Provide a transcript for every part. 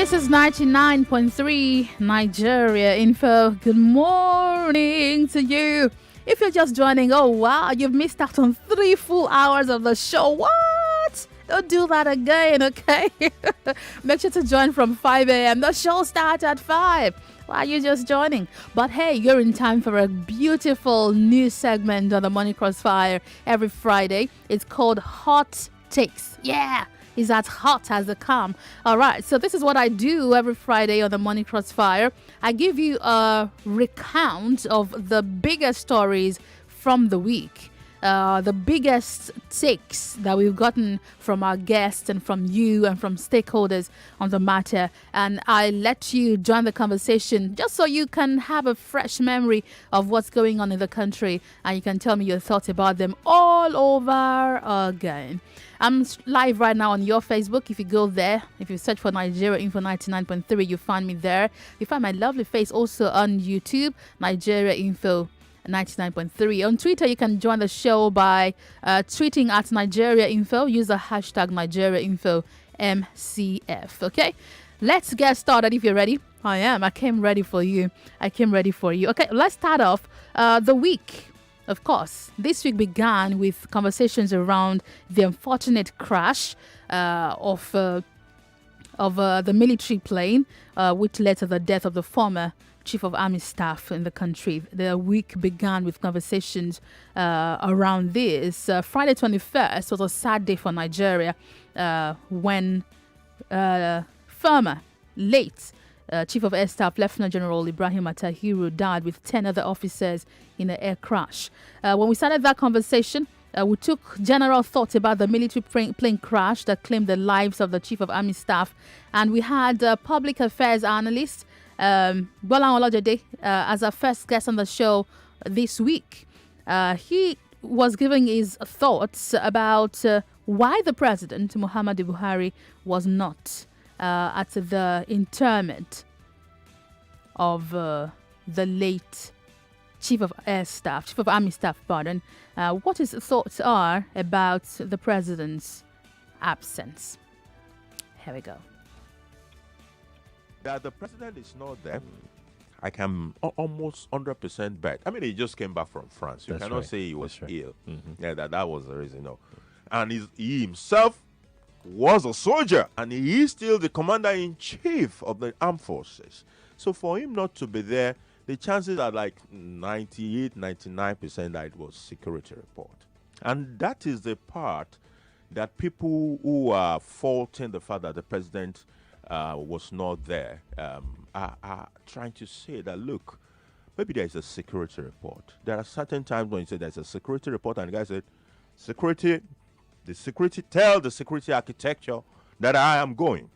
This is 99.3 Nigeria Info. Good morning to you. If you're just joining, oh wow, you've missed out on 3 full hours of the show. What? Don't do that again, okay? Make sure to join from 5 a.m. The show starts at 5. Why are you just joining? But hey, you're in time for a beautiful new segment on the Morning Crossfire every Friday. It's called Hot Takes. Yeah. Is as hot as the calm. All right, so this is what I do every Friday on the Morning Crossfire. I give you a recount of the biggest stories from the week, the biggest takes that we've gotten from our guests and from you and from stakeholders on the matter. And I let you join the conversation just so you can have a fresh memory of what's going on in the country and you can tell me your thoughts about them all over again. I'm live right now on your Facebook. If you go there, if you search for Nigeria Info 99.3, you find me there. You find my lovely face also on YouTube, Nigeria Info 99.3. On Twitter, you can join the show by tweeting at Nigeria Info. Use the hashtag Nigeria Info MCF. Okay, let's get started. If you're ready, I am. I came ready for you. Okay, let's start off the week. Of course, this week began with conversations around the unfortunate crash of the military plane, which led to the death of the former Chief of Army Staff in the country. The week began with conversations around this. Friday 21st was a sad day for Nigeria when former, late Chief of Air Staff Lieutenant General Ibrahim Atahiru died with 10 other officers in an air crash. When we started that conversation, we took general thoughts about the military plane crash that claimed the lives of the Chief of Army Staff. And we had public affairs analyst Bola Olajede as our first guest on the show this week. He was giving his thoughts about why the president, Muhammadu Buhari, was not at the interment of the late Chief of Army Staff, what his thoughts are about the president's absence. Here we go. That the president is not there, I can almost 100% bet. I mean, he just came back from France. You cannot say he was ill. Mm-hmm. Yeah, that was the reason. No. And he himself was a soldier, and he is still the commander-in-chief of the armed forces. So for him not to be there, the chances are like 98, 99% that it was security report. And that is the part that people who are faulting the fact that the president was not there are trying to say that, look, maybe there is a security report. There are certain times when you say there's a security report and the guy said, tell the security architecture that I am going,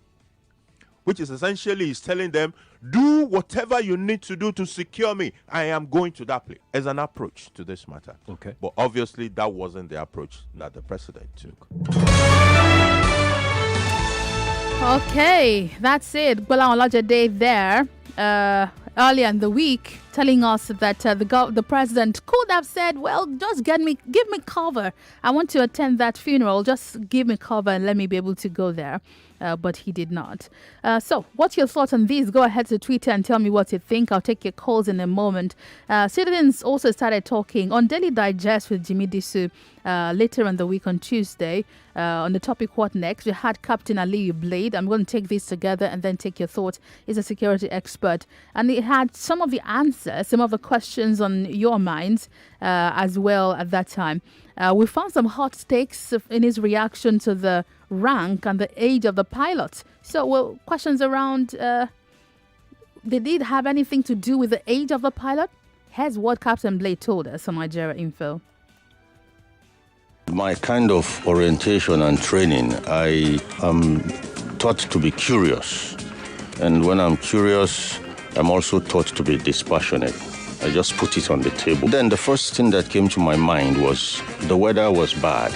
which is essentially is telling them, do whatever you need to do to secure me. I am going to that place as an approach to this matter. Okay. But obviously that wasn't the approach that the president took. Okay, that's it. Bola Olajede there earlier in the week telling us that the president could have said, well, just give me cover. I want to attend that funeral. Just give me cover and let me be able to go there. But he did not. So what's your thoughts on these? Go ahead to Twitter and tell me what you think. I'll take your calls in a moment. Citizens also started talking on Daily Digest with Jimmy Disu later in the week on Tuesday. On the topic, what next? We had Captain Aliyu Blade. I'm going to take these together and then take your thoughts. He's a security expert. And he had some of the answers, some of the questions on your minds as well at that time. We found some hot takes in his reaction to the rank and the age of the pilot. So, questions around, did it have anything to do with the age of the pilot? Here's what Captain Blade told us on Nigeria Info. My kind of orientation and training, I am taught to be curious. And when I'm curious, I'm also taught to be dispassionate. I just put it on the table. Then the first thing that came to my mind was the weather was bad.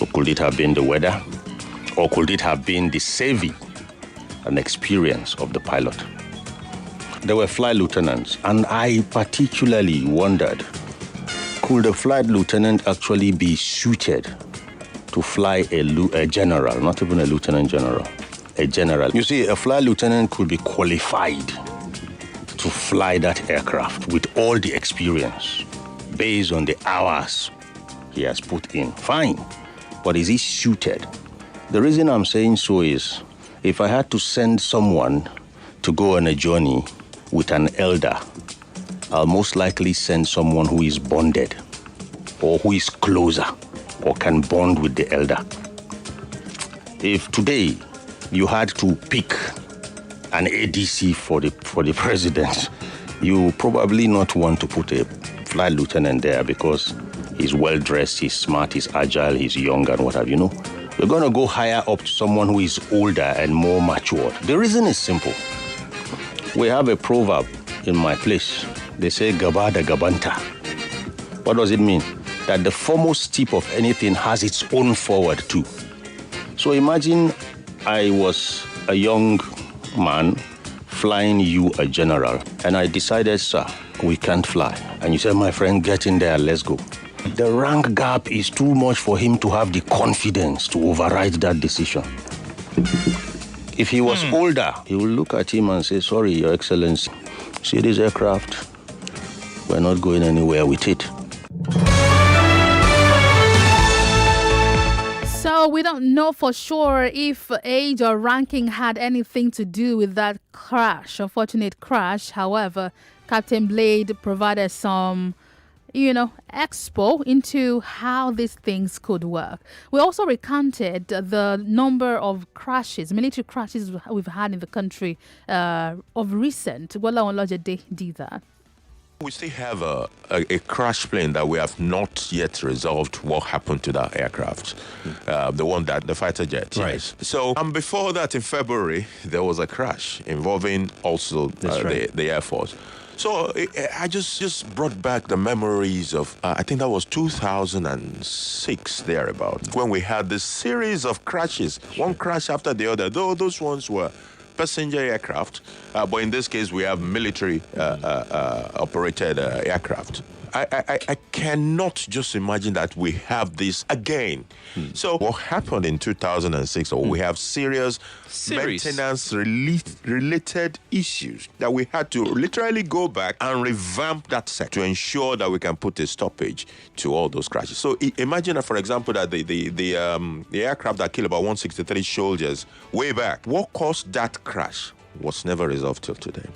Or could it have been the weather? Or could it have been the savvy and experience of the pilot? There were flight lieutenants, and I particularly wondered, could a flight lieutenant actually be suited to fly a general, not even a lieutenant general? a general. You see, a flight lieutenant could be qualified to fly that aircraft with all the experience based on the hours he has put in. Fine. But is he suited? The reason I'm saying so is, if I had to send someone to go on a journey with an elder, I'll most likely send someone who is bonded or who is closer or can bond with the elder. If today you had to pick an ADC for the president, you probably not want to put a flight lieutenant there because he's well-dressed, he's smart, he's agile, he's young and what have you. No, you're going to go higher up to someone who is older and more matured. The reason is simple. We have a proverb in my place. They say, Gabada Gabanta. What does it mean? That the foremost tip of anything has its own forward too. So imagine I was a young man flying you a general, and I decided, sir, we can't fly. And you said, my friend, get in there, let's go. The rank gap is too much for him to have the confidence to override that decision. If he was older, he will look at him and say, sorry, Your Excellency, see this aircraft? We're not going anywhere with it. So we don't know for sure if age or ranking had anything to do with that crash, unfortunate crash. However, Captain Blade provided some, expo into how these things could work. We also recounted the number of crashes, military crashes we've had in the country of recent. Wala Olajede did that. We still have a crash plane that we have not yet resolved what happened to that aircraft. The fighter jet. Right. Yes. So before that, in February, there was a crash involving also the Air Force. So I just brought back the memories of, I think that was 2006, thereabout, when we had this series of crashes, one crash after the other. Though those ones were passenger aircraft, but in this case we have military operated aircraft. I cannot just imagine that we have this again. So what happened in 2006, we have serious maintenance related issues that we had to literally go back and revamp that sector to ensure that we can put a stoppage to all those crashes. So imagine, for example, that the aircraft that killed about 163 soldiers way back, what caused that crash was never resolved till today.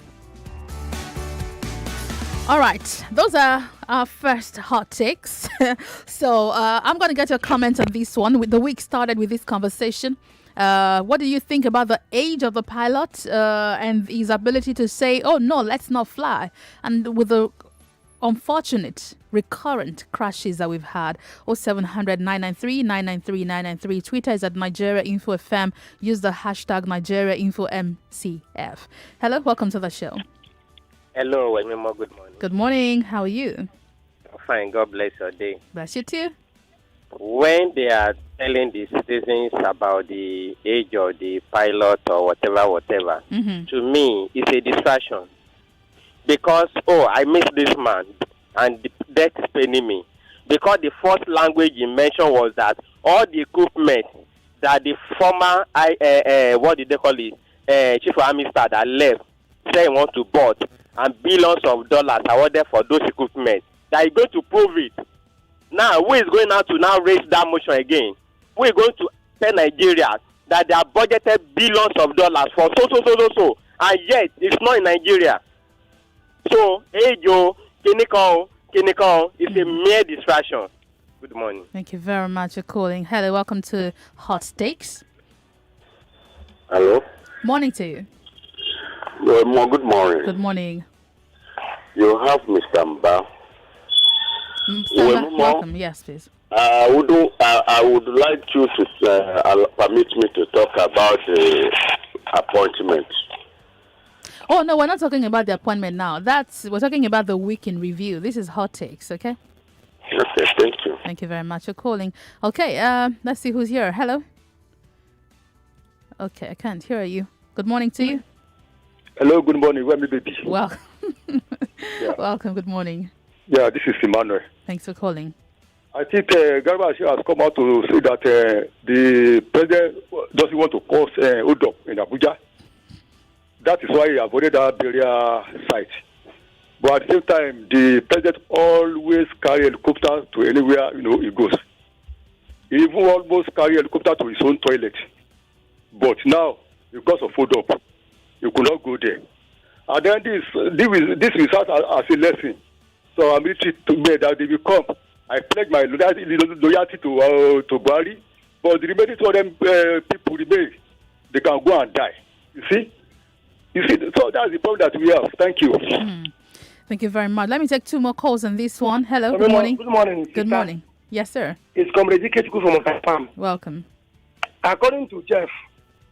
All right, those are our first hot takes. So I'm going to get your comments on this one. The week started with this conversation. What do you think about the age of the pilot and his ability to say, oh, no, let's not fly? And with the unfortunate recurrent crashes that we've had. 0700 993 993 993. Twitter is at Nigeria Info FM. Use the hashtag Nigeria Info MCF. Hello, welcome to the show. Hello, Wemimi. Good morning. Good morning. How are you? I'm fine. God bless your day. Bless you too. When they are telling the citizens about the age of the pilot or whatever, to me, it's a distraction. Because, I miss this man and that is paining me. Because the first language he mentioned was that all the equipment that the former, what did they call it, Chief of Army Staff that left, say he wants to board, and billions of dollars awarded for those equipment. That is going to prove it. Now, who is going out to now raise that motion again? Who is going to tell Nigeria that they have budgeted billions of dollars for so, and yet it's not in Nigeria? So, Kinikon, it's a mere distraction. Good morning. Thank you very much for calling. Hello, welcome to Hot Stakes. Hello. Morning to you. Good morning. Good morning. You have Mr. Mba. Welcome. Yes, please. I would like you to permit me to talk about the appointment. Oh, no, we're not talking about the appointment now. We're talking about the week in review. This is Hot Takes, okay? Okay, thank you. Thank you very much for calling. Okay, let's see who's here. Hello? Okay, I can't hear you. Good morning to you. Hello, good morning. Wemimi baby. Welcome. Yeah. Welcome, good morning. Yeah, this is Emmanuel. Thanks for calling. I think Garba has come out to say that the president doesn't want to cause hold up in Abuja. That is why he avoided that burial site. But at the same time, the president always carry helicopter to anywhere he goes. He even almost carry helicopter to his own toilet. But now, because of hold up, he could not go there. And then this will start as a lesson. So I'm reaching to me that they will come. I pledge my loyalty to Buhari, but the remaining two of them people remain. They can go and die. You see, so that's the problem that we have. Thank you. Thank you very much. Let me take 2 more calls on this one. Hello, good morning. Good morning. Good morning. Yes, sir. It's Comrade Ketuku from Farm. Welcome. According to Jeff,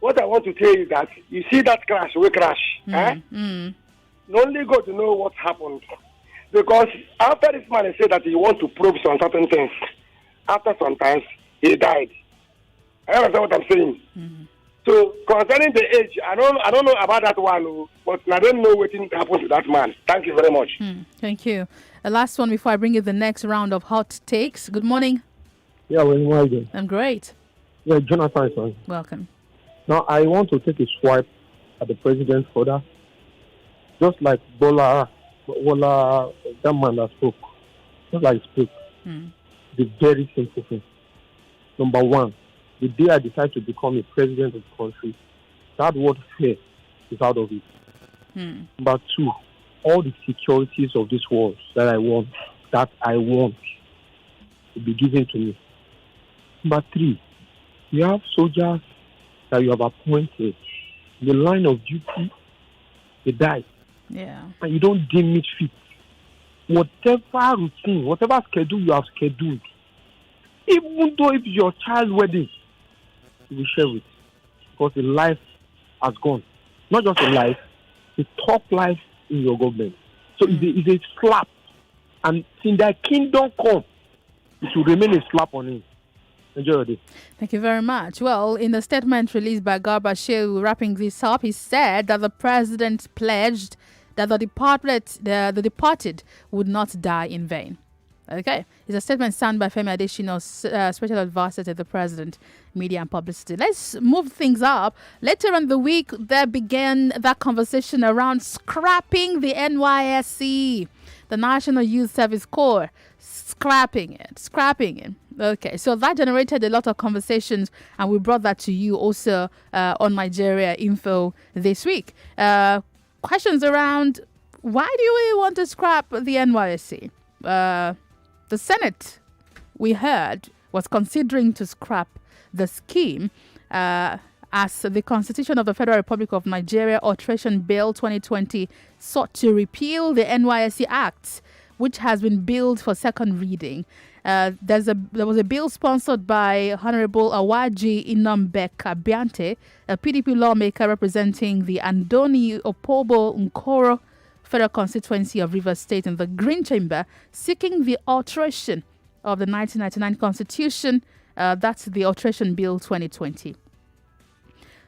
what I want to tell you that you see that crash, we crash. Only God to know what happened. Because after this man said that he wants to probe some certain things, after some time, he died. I understand what I'm saying. So concerning the age, I don't know about that one, but I don't know what happened to that man. Thank you very much. Thank you. The last one before I bring you the next round of hot takes. Good morning. Yeah, well, I'm great. Yeah, Jonathan, sorry. Welcome. Now, I want to take a swipe at the president's father. Just like Bola, that man that spoke. Just like he spoke. The very simple thing. Number one, the day I decide to become a president of the country, that word fear is out of it. Number two, all the securities of this world that I want to be given to me. Number three, you have soldiers that you have appointed in the line of duty, they die. Yeah. And you don't deem it fit. Whatever routine, whatever schedule you have scheduled, even though it's your child's wedding, you will share it. Because the life has gone. Not just a life, the top life in your government. So it's a slap. And in their kingdom come, it will remain a slap on him. Enjoy your day. Thank you very much. Well, in a statement released by Garba Shehu, wrapping this up, he said that the president pledged that the departed would not die in vain. Okay. It's a statement signed by Wemimi Adewuni, special advisor to the president, media and publicity. Let's move things up. Later in the week, there began that conversation around scrapping the NYSC, the National Youth Service Corps, scrapping it. Okay, so that generated a lot of conversations, and we brought that to you also on Nigeria Info this week. Questions around why do we want to scrap the NYSC? The Senate, we heard, was considering to scrap the scheme as the Constitution of the Federal Republic of Nigeria Alteration Bill 2020 sought to repeal the NYSC Act, which has been billed for second reading. There was a bill sponsored by Honorable Awaji Inombeka Biante, a PDP lawmaker representing the Andoni Opobo Nkoro Federal Constituency of Rivers State in the Green Chamber, seeking the alteration of the 1999 Constitution. That's the Alteration Bill 2020.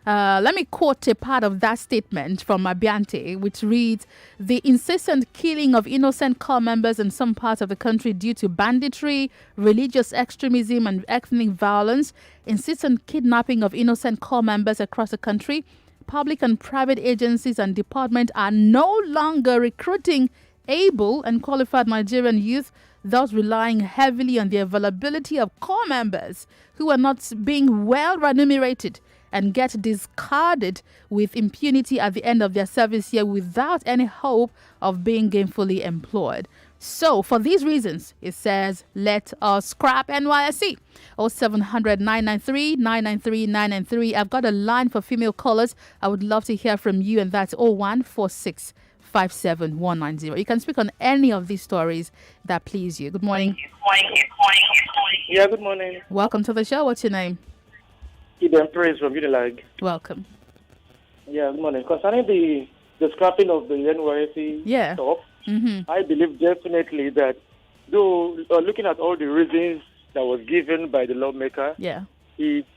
Let me quote a part of that statement from Abiante, which reads, "The incessant killing of innocent corps members in some parts of the country due to banditry, religious extremism and ethnic violence, incessant kidnapping of innocent corps members across the country, public and private agencies and departments are no longer recruiting able and qualified Nigerian youth, thus relying heavily on the availability of corps members who are not being well remunerated and get discarded with impunity at the end of their service year without any hope of being gainfully employed. So, for these reasons, it says, let us scrap NYSC. 0700 993 993 993. I've got a line for female callers. I would love to hear from you, and that's 0146 57190. You can speak on any of these stories that please you. Good morning. Yeah, good morning. Welcome to the show. What's your name? Iben Praise from Unilag. Welcome. Yeah, good morning. Concerning the scrapping of the NYSC stuff, I believe definitely that, though looking at all the reasons that was given by the lawmaker, it's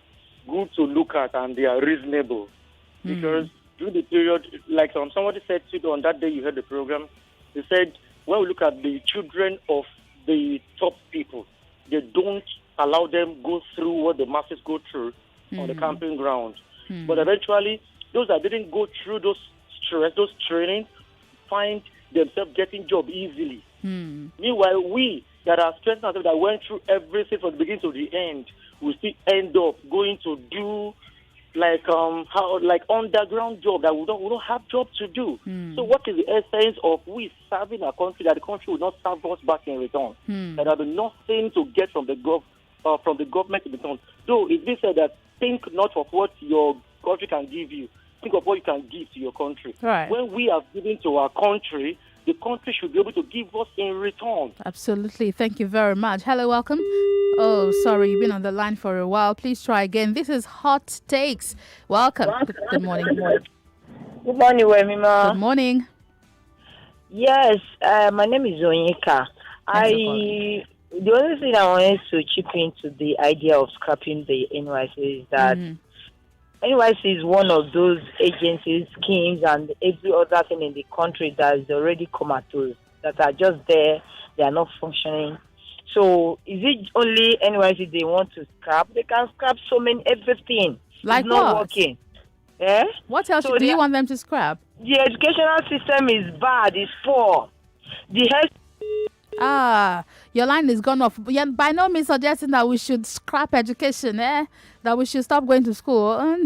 good to look at and they are reasonable. Because during the period, like somebody said on that day you heard the program, they said, when we look at the children of the top people, they don't allow them go through what the masses go through. on the camping ground. But eventually, those that didn't go through those stress, those trainings, find themselves getting job easily. Meanwhile, we that are stressed ourselves, that went through everything from the beginning to the end, we still end up going to do like underground job that we don't have job to do. So what is the essence of we serving our country that the country will not serve us back in return? That there will be nothing to get from the government in return. Though it's been said that think not of what your country can give you, think of what you can give to your country. Right. When we have given to our country, the country should be able to give us in return. Absolutely. Thank you very much. Hello, welcome. Oh, sorry, you've been on the line for a while. Please try again. This is Hot Takes. Welcome. Good morning. Good morning, Wemima. Good morning. Yes, my name is Onyeka. The only thing I wanted to chip into the idea of scrapping the NYC is that NYC is one of those agencies, schemes, and every other thing in the country that is already comatose, that are just there, they are not functioning. So is it only NYC they want to scrap? They can scrap so many, everything. Like it's not what? working. Eh? What else do you want them to scrap? The educational system is bad, it's poor. The health... your line is gone off. You're by no means suggesting that we should scrap education, that we should stop going to school.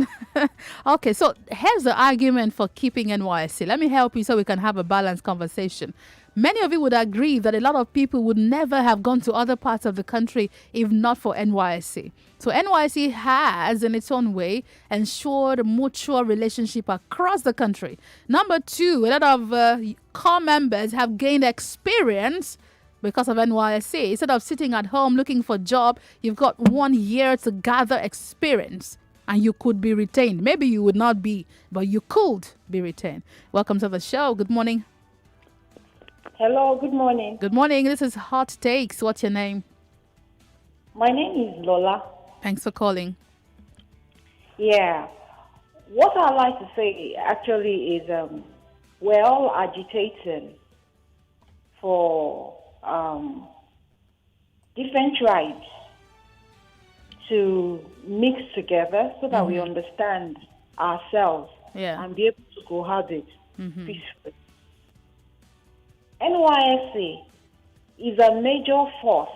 Okay, so here's the argument for keeping NYSC. Let me help you so we can have a balanced conversation. Many of you would agree that a lot of people would never have gone to other parts of the country if not for NYSC. So NYSC has, in its own way, ensured a mutual relationship across the country. Number two, a lot of core members have gained experience because of NYSC. Instead of sitting at home looking for a job, you've got 1 year to gather experience and you could be retained. Maybe you would not be, but you could be retained. Welcome to the show. Good morning. Hello, good morning. Good morning. This is Hot Takes. What's your name? My name is Lola. Thanks for calling. Yeah. What I like to say actually is we're all agitating for different tribes to mix together so that we understand ourselves and be able to cohabit peacefully. NYSC is a major force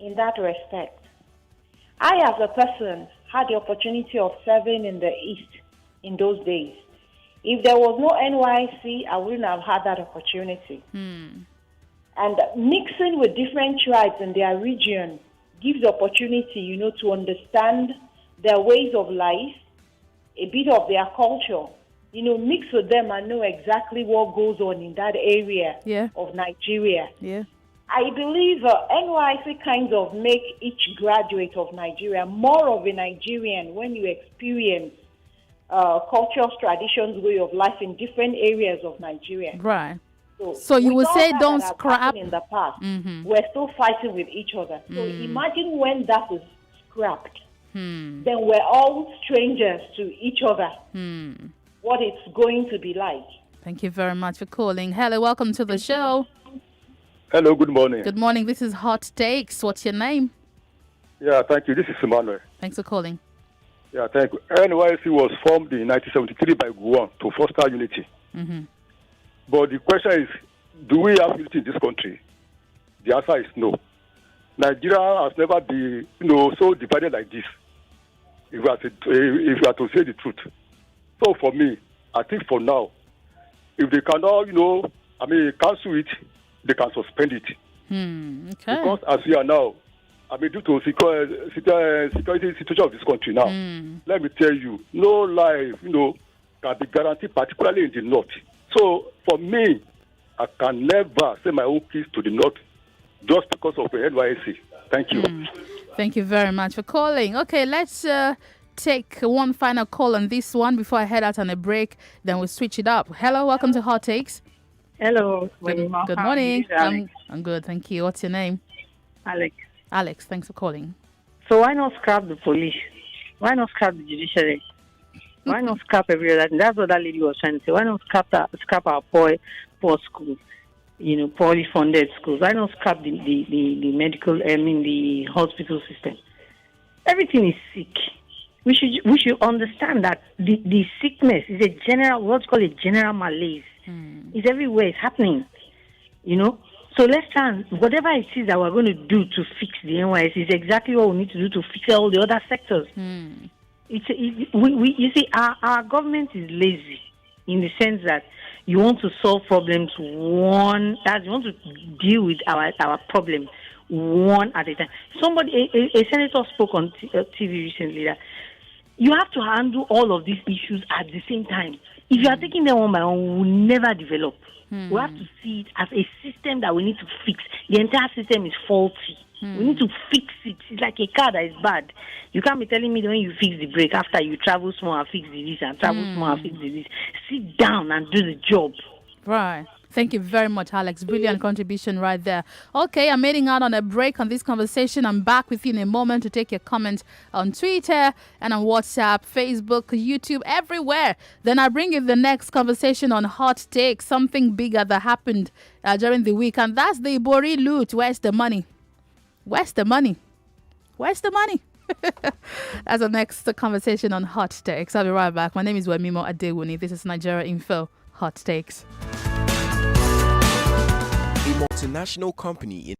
in that respect. I, as a person, had the opportunity of serving in the East in those days. If there was no NYSC, I wouldn't have had that opportunity. And mixing with different tribes in their region gives opportunity, to understand their ways of life, a bit of their culture, mix with them and know exactly what goes on in that area of Nigeria. I believe NYC kind of make each graduate of Nigeria more of a Nigerian when you experience cultural traditions, way of life in different areas of Nigeria. Right. So you would say don't scrap. In the past, we're still fighting with each other. So imagine when that is scrapped, then we're all strangers to each other. What it's going to be like. Thank you very much for calling. Hello, welcome to the show. Hello, good morning. Good morning. This is Hot Takes. What's your name? Yeah, thank you. This is Emmanuel. Thanks for calling. Yeah, thank you. NYC was formed in 1973 by Guam to foster unity. But the question is, do we have unity in this country? The answer is no. Nigeria has never been, so divided like this, if we are to say the truth. So for me, I think for now, if they cannot, cancel it, they can suspend it. Okay. Because as we are now, due to security situation of this country now, let me tell you, no life, can be guaranteed, particularly in the north. So for me, I can never send my own kids to the north just because of the NYSC. Thank you. Thank you very much for calling. Okay, let's take one final call on this one before I head out on a break. Then we'll switch it up. Hello, welcome to Hot Takes. Hello. Good morning. I'm good, thank you. What's your name? Alex. Alex, thanks for calling. So why not scrap the police? Why not scrap the judiciary? Why not scrap every other thing? That's what that lady was trying to say. Why not scrap our poor schools? Poorly funded schools. Why not scrap the medical, the hospital system? Everything is sick. we should understand that the sickness is a general, what's called a general malaise. It's everywhere. It's happening. So let's try and whatever it is that we're going to do to fix the NYS is exactly what we need to do to fix all the other sectors. You see, our government is lazy in the sense that you want to solve problems you want to deal with our problems one at a time. A senator spoke on TV recently that you have to handle all of these issues at the same time. If you are taking them one by one, we will never develop. We have to see it as a system that we need to fix. The entire system is faulty. We need to fix it. It's like a car that is bad. You can't be telling me that when you fix the brake, after you travel small and fix the this and travel small and fix the this. Sit down and do the job. Right. Thank you very much, Alex. Brilliant contribution right there. Okay, I'm heading out on a break on this conversation. I'm back with you in a moment to take your comments on Twitter and on WhatsApp, Facebook, YouTube, everywhere. Then I bring you the next conversation on hot take, something bigger that happened during the week. And that's the Ibori loot. Where's the money? Where's the money? Where's the money? That's the next conversation on hot takes. I'll be right back. My name is Wemimi Adewuni. This is Nigeria Info Hot Takes. A multinational company in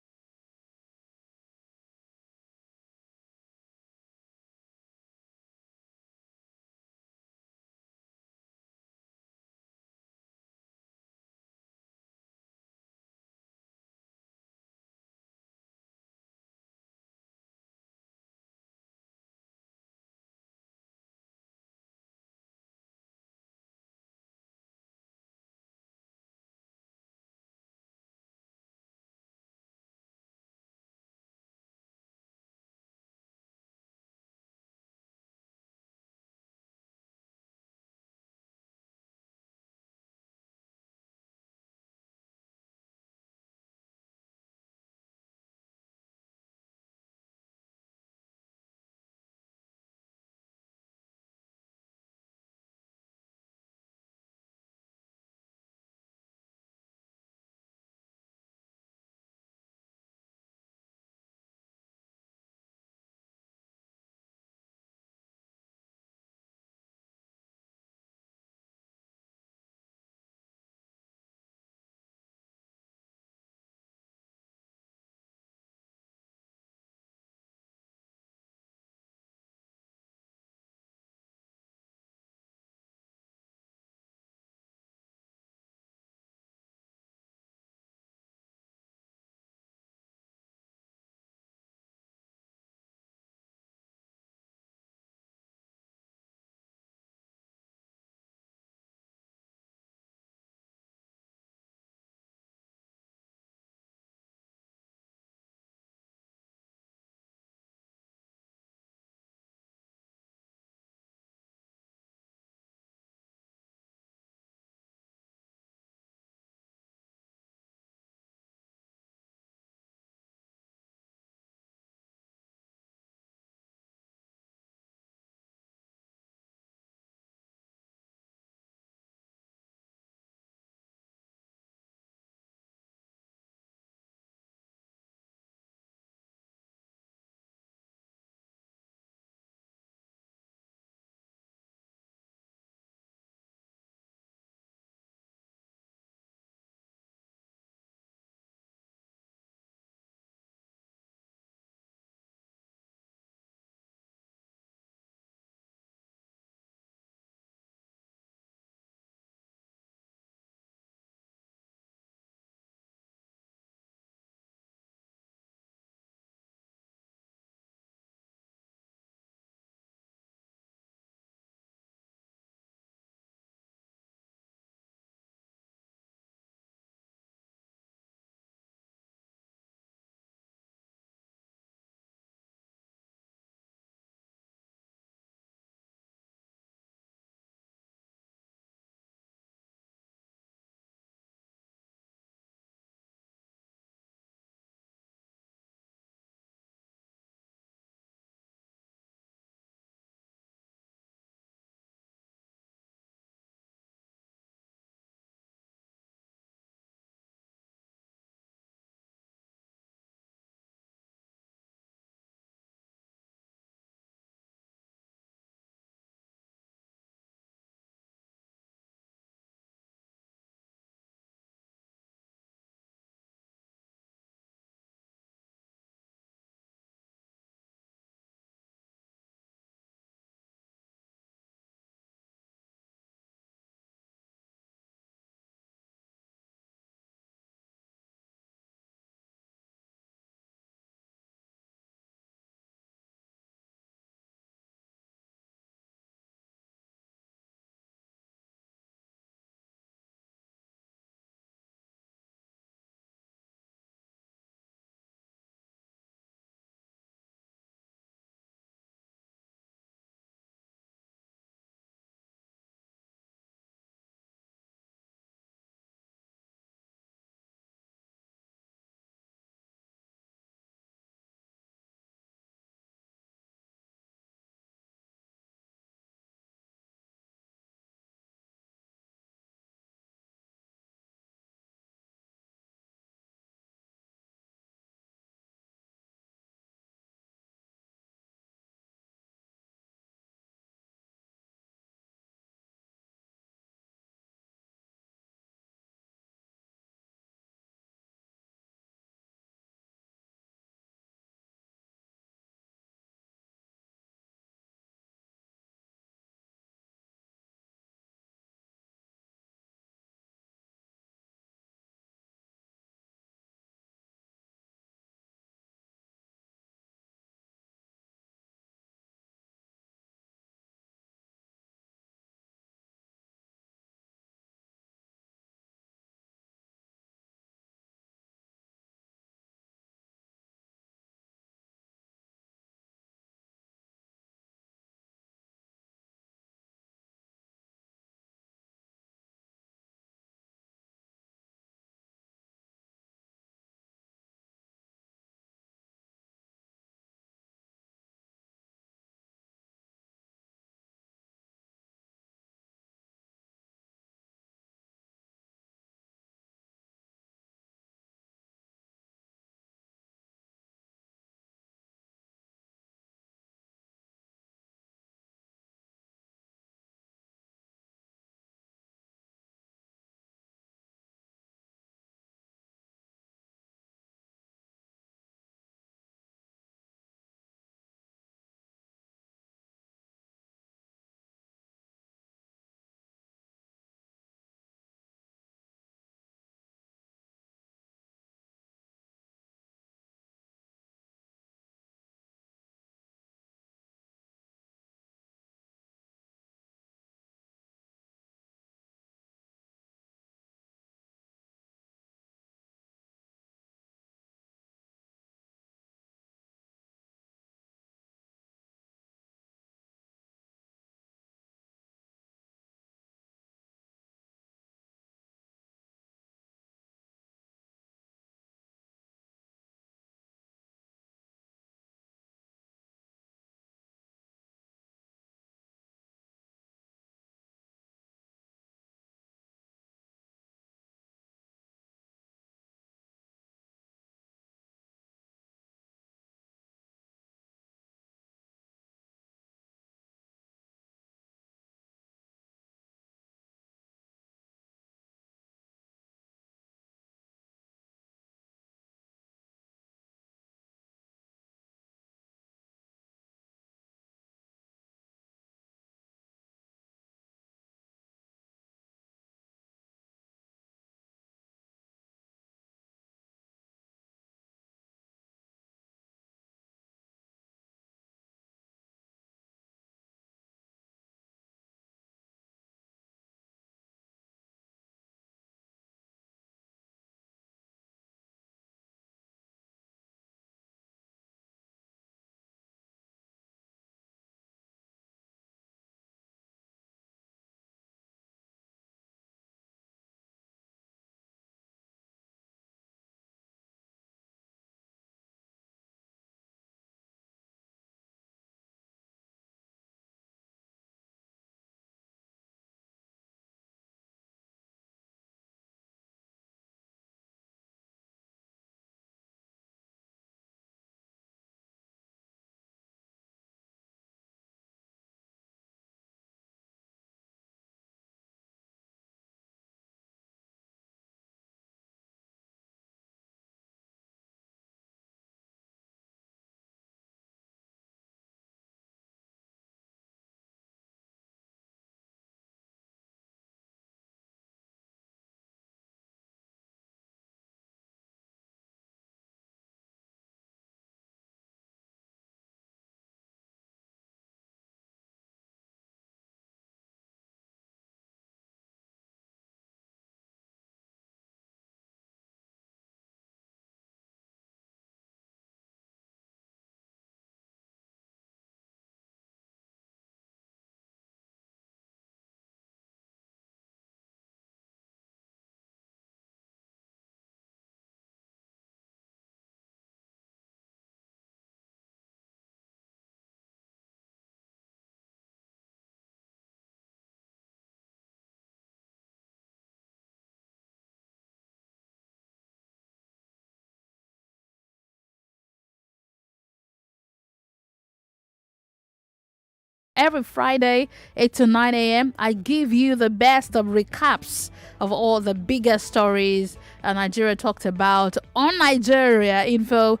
every Friday, 8 to 9 a.m. I give you the best of recaps of all the biggest stories Nigeria talked about on Nigeria Info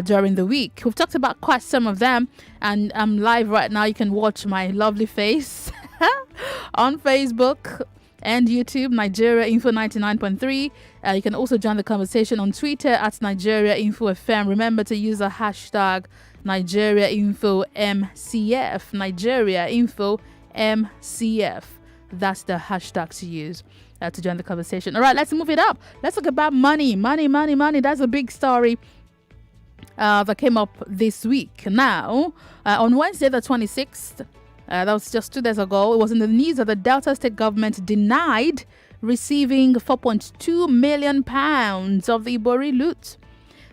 during the week. We've talked about quite some of them, and I'm live right now. You can watch my lovely face on Facebook and YouTube, Nigeria Info 99.3. You can also join the conversation on Twitter at Nigeria Info FM. Remember to use the hashtag Nigeria Info MCF. Nigeria Info MCF. That's the hashtag to use to join the conversation. All right, let's move it up. Let's talk about money. Money. That's a big story that came up this week. Now, on Wednesday the 26th, that was just 2 days ago, it was in the news that the Delta State government denied receiving £4.2 million of the Ibori loot.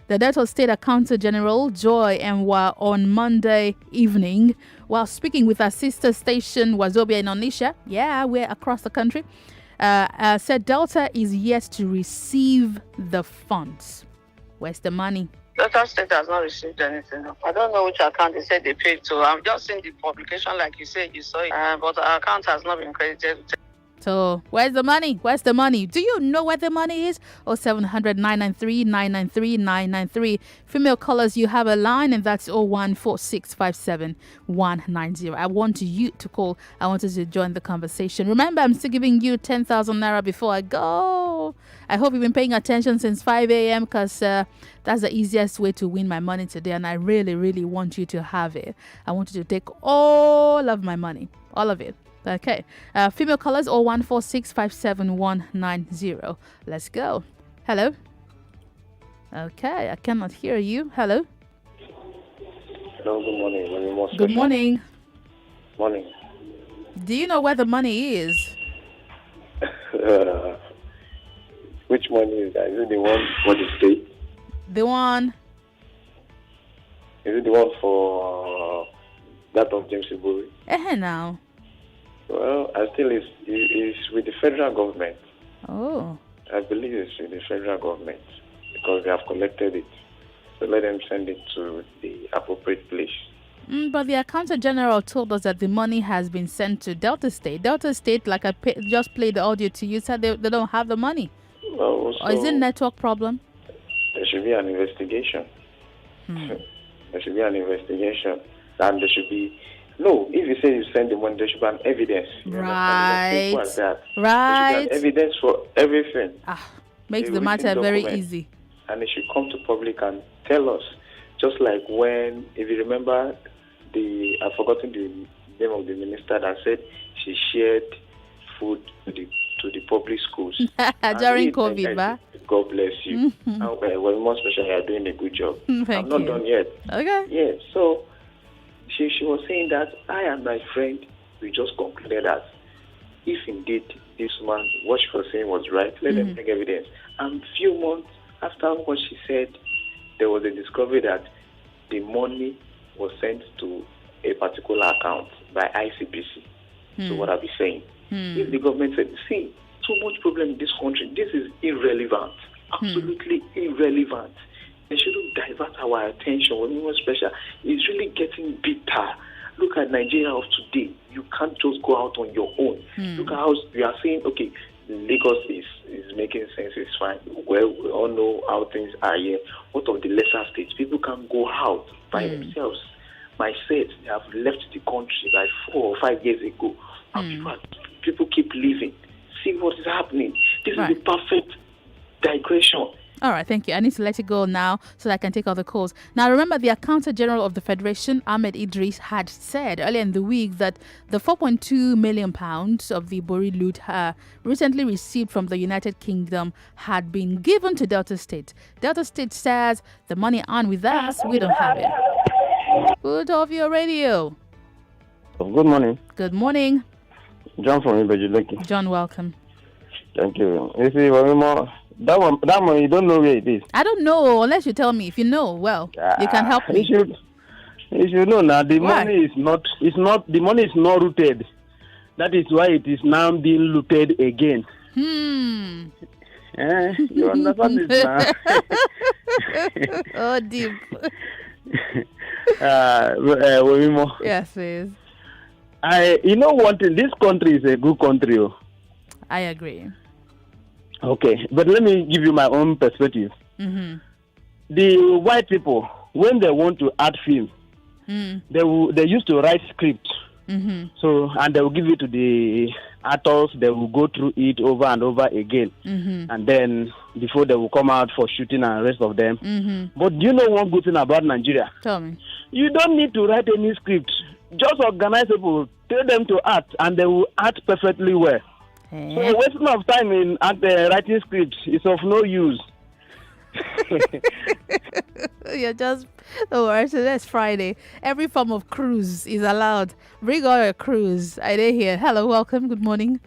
The Delta State Accountant General Joy Enwa on Monday evening, while speaking with our sister station Wazobia in Onisha, we're across the country, said Delta is yet to receive the funds. Where's the money? Delta State has not received anything. I don't know which account they said they paid to. I'm just seeing the publication like you said, you saw it. But our account has not been credited. So, where's the money? Do you know where the money is? 0700 993 993 993. Female callers, you have a line, and that's 014657 190. I want you to call. I want you to join the conversation. Remember, I'm still giving you 10,000 naira before I go. I hope you've been paying attention since 5 a.m. because that's the easiest way to win my money today, and I really, really want you to have it. I want you to take all of my money, all of it. Okay. Female callers 014657 Let's go. Hello. Okay, I cannot hear you. Hello. Hello, good morning. Good morning. Morning. Do you know where the money is? Which money is that? Is it the one for the state? The one. Is it the one for that of James Ibori? Now. Well, I still is with the federal government. Oh. I believe it's with the federal government because they have collected it. So let them send it to the appropriate place. But the Accountant General told us that the money has been sent to Delta State. Delta State, like just played the audio to you, said they don't have the money. Well, or is it a network problem? There should be an investigation. There should be an investigation. And there should be... No, if you say you send the money, there should be an evidence. Right. Right. There should be an evidence for everything. Makes the matter very easy. And it should come to public and tell us. Just like when, if you remember, I've forgotten the name of the minister that said she shared food to the public schools. During COVID, ba? God bless you. Well, more especially, you are doing a good job. I'm not done yet. Okay. Yeah, so... She was saying that I and my friend, we just concluded that if indeed this man, what she was saying was right, let them take evidence. And a few months after what she said, there was a discovery that the money was sent to a particular account by ICBC. So what are we saying? If the government said, see, too much problem in this country, this is irrelevant, absolutely irrelevant. They shouldn't divert our attention. Wemimi special is really getting bitter. Look at Nigeria of today. You can't just go out on your own. Look at how we are saying, okay, Lagos is making sense, it's fine. Well, we all know how things are here. What of the lesser states? People can go out by themselves. My states, they have left the country like 4 or 5 years ago. And people keep leaving. See what is happening. This is the perfect digression. All right, thank you. I need to let you go now so that I can take all the calls. Now, remember, the Accountant General of the Federation, Ahmed Idris, had said earlier in the week that the £4.2 million of the Ibori loot recently received from the United Kingdom had been given to Delta State. Delta State says the money on with us, we don't have it. Put off your radio. Good morning. Good morning. John from Ibeji. John, welcome. Thank you. You see, that one, you don't know where it is. I don't know unless you tell me. If you know, well, you can help me. You should know now. The money is not. The money is not rooted. That is why it is now being looted again. You understand this now? Oh, deep. Wemimi. Yes, please. You know one thing, this country is a good country. I agree. Okay, but let me give you my own perspective. Mm-hmm. The white people, when they want to add film, they used to write script. Mm-hmm. So, and they will give it to the actors. They will go through it over and over again, and then before they will come out for shooting and rest of them. But do you know one good thing about Nigeria? Tell me. You don't need to write any script. Just organize people, tell them to act, and they will act perfectly well. So wasting of time in writing script is of no use. You're just don't worry. So that's Friday. Every form of cruise is allowed. Bring on your cruise. I did hear. Hello, welcome. Good morning.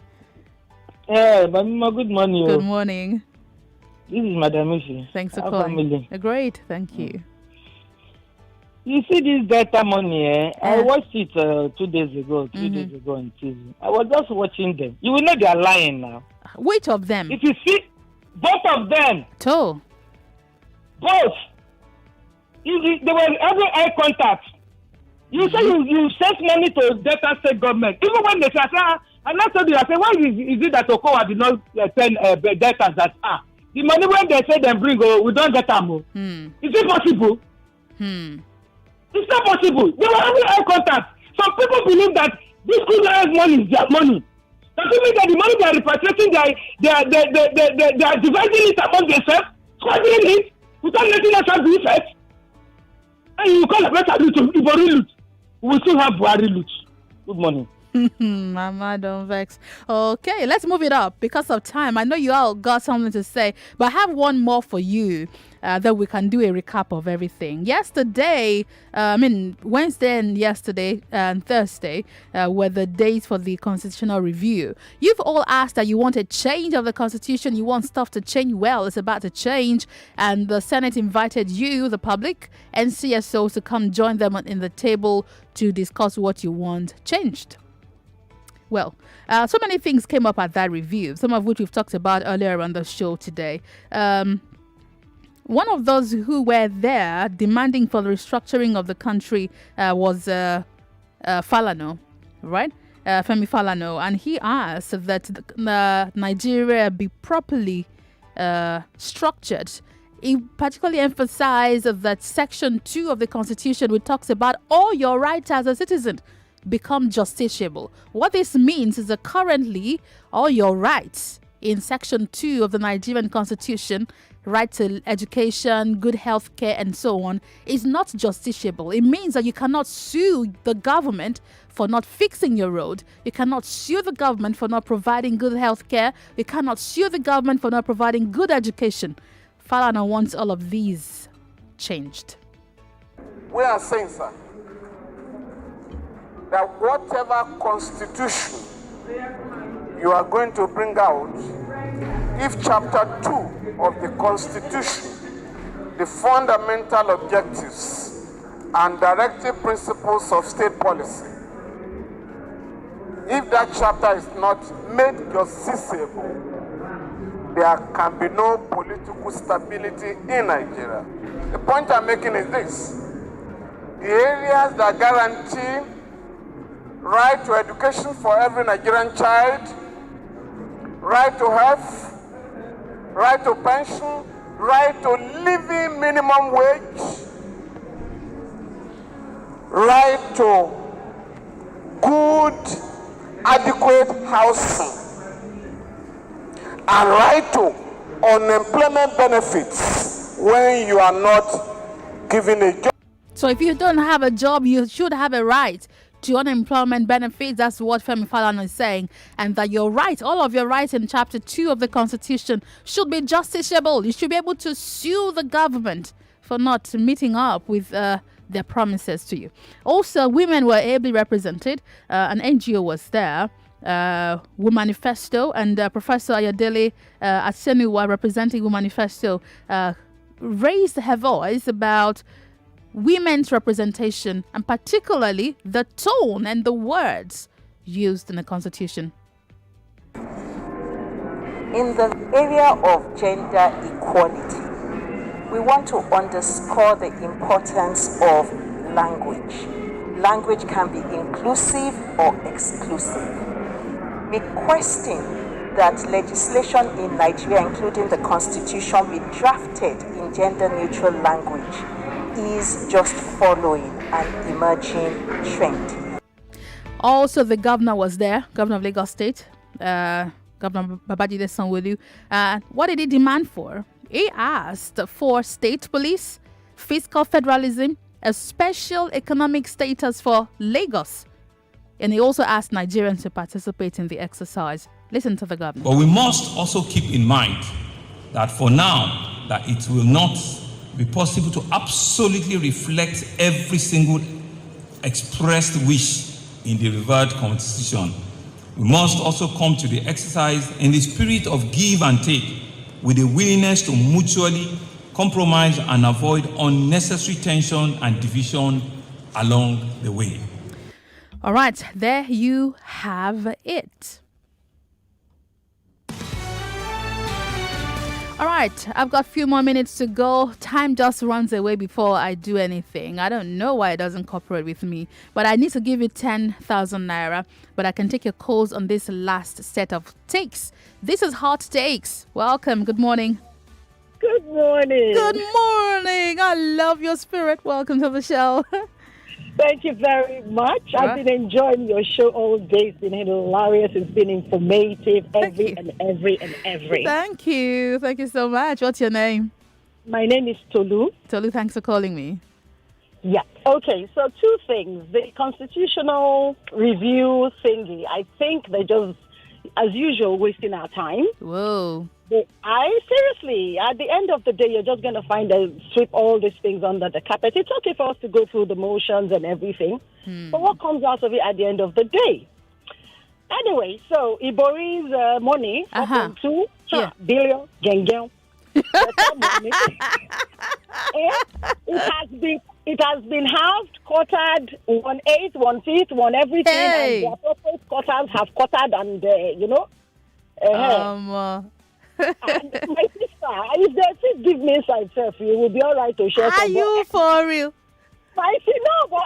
Yeah, good morning. Good morning. This is Madam Ishi. Thanks for calling. Great, thank you. You see this data money, I watched it 2 days ago, 3 days ago on TV. I was just watching them. You will know they are lying now. Which of them? If you see, both of them. Two. Both. They were having eye contact. You say you sent money to Delta State government. Even when they say, I'm not told you, I say, why is it that Okowa did not send Delta that, the money when they say they bring, we don't get them. Is it possible? It's not possible. They were having eye contact. Some people believe that this Kuda's money is their money. Does it mean that the money they are repatriating, they are dividing it among themselves, squandering it, without letting us have the effect? And you call a better loot to Ibori loot. We will still have Buhari loot. Good morning. Mama, don't vex. Okay, let's move it up because of time. I know you all got something to say, but I have one more for you that we can do a recap of everything. Yesterday, Wednesday and yesterday and Thursday were the days for the constitutional review. You've all asked that you want a change of the constitution. You want stuff to change. Well, it's about to change. And the Senate invited you, the public, and CSOs to come join them in the table to discuss what you want changed. Well, so many things came up at that review, some of which we've talked about earlier on the show today. One of those who were there demanding for the restructuring of the country was Falano, right? Femi Falano. And he asked that Nigeria be properly structured. He particularly emphasized that Section 2 of the Constitution, which talks about all your rights as a citizen, become justiciable. What this means is that currently all your rights in Section 2 of the Nigerian Constitution, right to education, good health care, and so on, is not justiciable. It means that you cannot sue the government for not fixing your road. You cannot sue the government for not providing good health care. You cannot sue the government for not providing good education. Falana wants all of these changed. We are saying, sir, that whatever constitution you are going to bring out, if chapter 2 of the constitution, the fundamental objectives and directive principles of state policy, if that chapter is not made justiciable, there can be no political stability in Nigeria. The point I'm making is this: the areas that guarantee right to education for every Nigerian child, right to health, right to pension, right to living minimum wage, right to good, adequate housing, and right to unemployment benefits when you are not given a job. So if you don't have a job, you should have a right to unemployment benefits. That's what Femi Falana is saying. And that your rights, all of your rights in Chapter 2 of the Constitution should be justiciable. You should be able to sue the government for not meeting up with their promises to you. Also, women were ably represented. An NGO was there. Womanifesto, and Professor Ayodele Asenuwa, representing Womanifesto, raised her voice about women's representation and particularly the tone and the words used in the Constitution. In the area of gender equality, we want to underscore the importance of language. language can be inclusive or exclusive. Requesting that legislation in Nigeria, including the Constitution, be drafted in gender-neutral language is just following an emerging trend. Also, the governor was there, Governor of Lagos State, Governor Babajide Sanwo-Olu. What did he demand for? He asked for state police, fiscal federalism, a special economic status for Lagos. And he also asked Nigerians to participate in the exercise. Listen to the governor. But we must also keep in mind that for now, that it will not be possible to absolutely reflect every single expressed wish in the revered constitution. We must also come to the exercise in the spirit of give and take, with a willingness to mutually compromise and avoid unnecessary tension and division along the way. All right, there you have it. All right, I've got a few more minutes to go. Time just runs away before I do anything. I don't know why it doesn't cooperate with me, but I need to give you 10,000 naira. But I can take your calls on this last set of takes. This is Hot Takes. Welcome. Good morning. Good morning. Good morning. I love your spirit. Welcome to the show. Thank you very much. I've been enjoying your show all day. It's been hilarious. It's been informative. Every. Thank you. Thank you so much. What's your name? My name is Tolu. Tolu, thanks for calling me. Yeah. Okay, so two things. The constitutional review thingy, I think they're just, as usual, wasting our time. Whoa. Seriously, at the end of the day, you're just going to sweep all these things under the carpet. It's okay for us to go through the motions and everything, but what comes out of it at the end of the day? Anyway, so Ibori's money, 4.2 billion, geng. It has been halved, quartered, 1/8, 1/5, 1 everything, and the appropriate quarters have quartered, and and my sister, if they still give me inside self, you will be all right to share. Are you for real? I see, no, but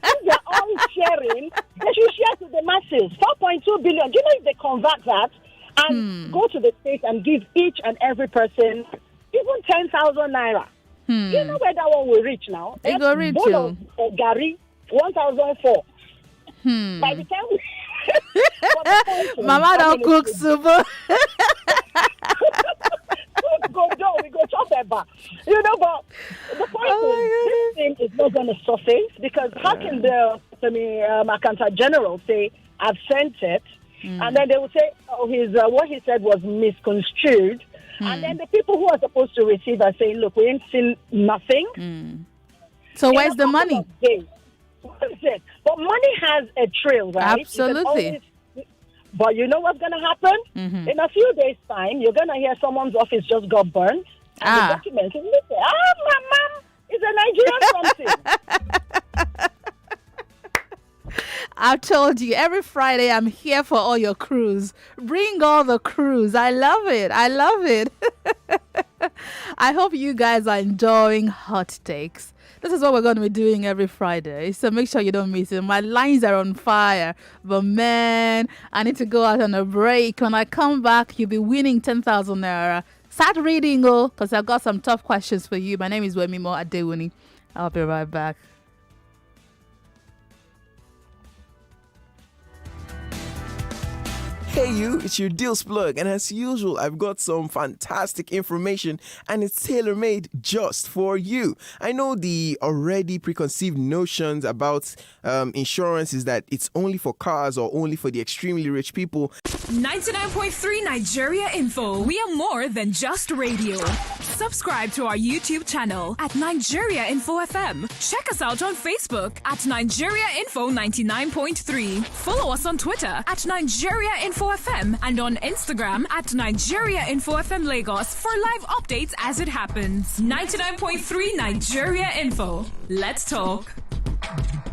since they're all sharing, they should share to the masses. 4.2 billion. Do you know if they convert that and go to the state and give each and every person even 10,000 naira? You know where that one will reach now? It will reach you. Gary, 1,004. By the time Mama don't cook soup. We go chop that back. You know, but the point is, this thing is not going to surface, because how can the Accountant General say, I've sent it, and then they will say, oh, what he said was misconstrued, and then the people who are supposed to receive are saying, look, we ain't seen nothing. So where's the money? But money has a trail, right? Absolutely. But you know what's going to happen? In a few days' time, you're going to hear someone's office just got burnt. And the documents, and you say, my mom is a Nigerian something. I've told you, every Friday I'm here for all your crews. Bring all the crews. I love it. I love it. I hope you guys are enjoying Hot Takes. This is what we're going to be doing every Friday, so make sure you don't miss it. My lines are on fire, but man, I need to go out on a break. When I come back, you'll be winning 10,000 naira. Start reading, because I've got some tough questions for you. My name is Wemimi Adewuni. I'll be right back. Hey you, it's your Deals Plug, and as usual, I've got some fantastic information, and it's tailor-made just for you. I know the already preconceived notions about insurance is that it's only for cars or only for the extremely rich people. 99.3 Nigeria Info. We are more than just radio. Subscribe to our YouTube channel at Nigeria Info FM. Check us out on Facebook at Nigeria Info 99.3. Follow us on Twitter at Nigeria Info FM and on Instagram at Nigeria Info FM Lagos for live updates as it happens. 99.3 Nigeria Info. Let's talk.